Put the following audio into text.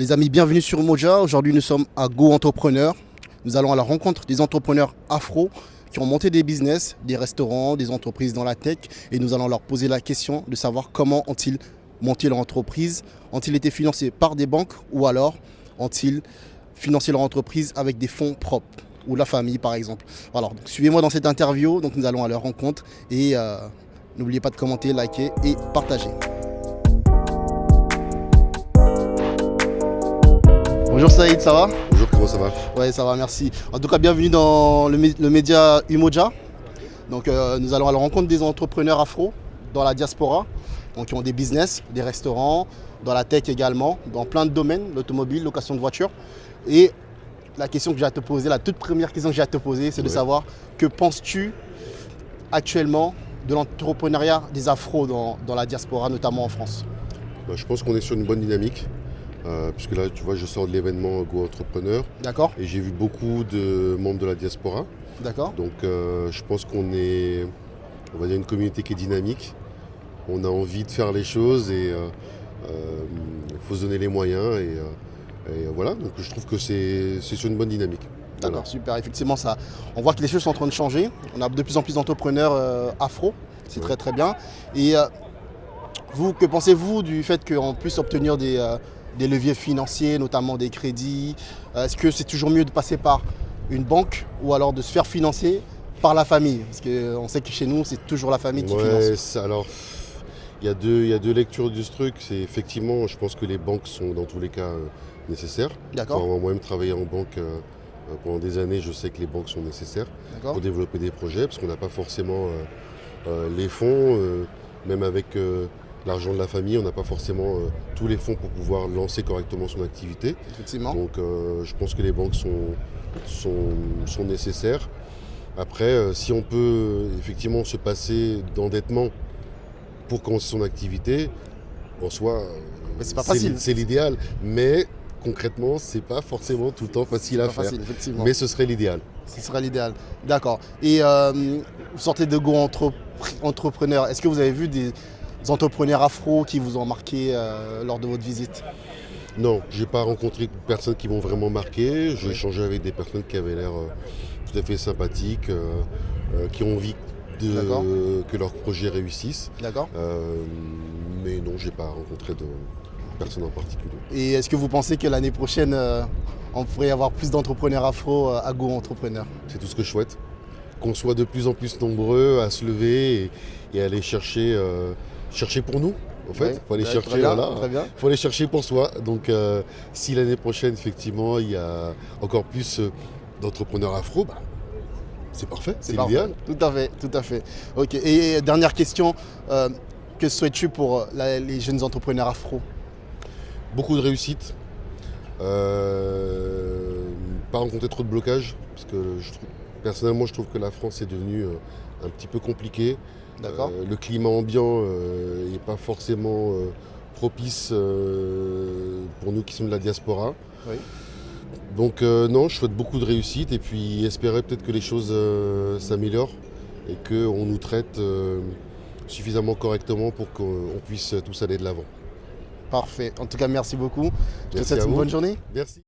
Les amis, bienvenue sur Umoja. Aujourd'hui, nous sommes à Go Entrepreneur. Nous allons à la rencontre des entrepreneurs afro qui ont monté des business, des restaurants, des entreprises dans la tech. Et nous allons leur poser la question de savoir comment ont-ils monté leur entreprise. Ont-ils été financés par des banques ou alors ont-ils financé leur entreprise avec des fonds propres ou la famille par exemple. Alors, suivez-moi dans cette interview. Donc, nous allons à leur rencontre et n'oubliez pas de commenter, liker et partager. Bonjour Saïd, ça va? Bonjour, comment ça va? Ouais, ça va, merci. En tout cas, bienvenue dans le média Umoja. Donc, nous allons à la rencontre des entrepreneurs afro dans la diaspora, donc qui ont des business, des restaurants, dans la tech également, dans plein de domaines, l'automobile, location de voitures. Et la question que j'ai à te poser, la toute première question que j'ai à te poser, c'est de savoir que penses-tu actuellement de l'entrepreneuriat des afros dans la diaspora, notamment en France? Je pense qu'on est sur une bonne dynamique. Puisque là, tu vois, je sors de l'événement Go Entrepreneur. D'accord. Et j'ai vu beaucoup de membres de la diaspora. D'accord. Donc, je pense qu'on est, on va dire, une communauté qui est dynamique. On a envie de faire les choses et il faut se donner les moyens. Et voilà, donc je trouve que c'est sur une bonne dynamique. D'accord, Voilà. super. Effectivement, ça, on voit que les choses sont en train de changer. On a de plus en plus d'entrepreneurs afro. C'est très très bien. Et vous, que pensez-vous du fait qu'on puisse obtenir des leviers financiers, notamment des crédits? Est-ce que c'est toujours mieux de passer par une banque ou alors de se faire financer par la famille? Parce qu'on sait que chez nous, c'est toujours la famille qui finance. Alors, il y a deux lectures de ce truc. C'est effectivement, je pense que les banques sont dans tous les cas nécessaires. D'accord. Pour moi-même travailler en banque pendant des années, je sais que les banques sont nécessaires D'accord. pour développer des projets, parce qu'on n'a pas forcément les fonds, même avec l'argent de la famille, on n'a pas forcément tous les fonds pour pouvoir lancer correctement son activité. Effectivement. Donc je pense que les banques sont nécessaires. Après, si on peut effectivement se passer d'endettement pour commencer son activité, en soi, Mais c'est pas facile. c'est l'idéal. Mais concrètement, c'est pas forcément tout le temps facile à Pas faire. facile, effectivement. Mais ce serait l'idéal. Ce serait l'idéal. D'accord. Et vous sortez de Go Entrepreneur. Est-ce que vous avez vu des entrepreneurs afro qui vous ont marqué lors de votre visite? Non, j'ai pas rencontré de personnes qui m'ont vraiment marqué. J'ai échangé avec des personnes qui avaient l'air tout à fait sympathiques, qui ont envie que leur projet réussisse. D'accord. Mais non, j'ai pas rencontré de personne en particulier. Et est-ce que vous pensez que l'année prochaine, on pourrait avoir plus d'entrepreneurs afro à Go Entrepreneur? C'est tout ce que je souhaite. Qu'on soit de plus en plus nombreux à se lever et aller chercher pour nous. En fait, il faut aller chercher, très bien. faut aller chercher pour soi. Donc, si l'année prochaine, effectivement, il y a encore plus d'entrepreneurs afro, c'est parfait, c'est l'idéal. Tout à fait, tout à fait. Ok. Et dernière question, que souhaites-tu pour les jeunes entrepreneurs afro? Beaucoup de réussite. Pas rencontrer trop de blocages, parce que personnellement, je trouve que la France est devenue un petit peu compliquée. D'accord. Le climat ambiant n'est pas forcément propice pour nous qui sommes de la diaspora. Oui. Donc non, je souhaite beaucoup de réussite et puis espérer peut-être que les choses s'améliorent et qu'on nous traite suffisamment correctement pour qu'on puisse tous aller de l'avant. Parfait. En tout cas, merci beaucoup. Je te Merci souhaite à une vous. bonne journée. Merci.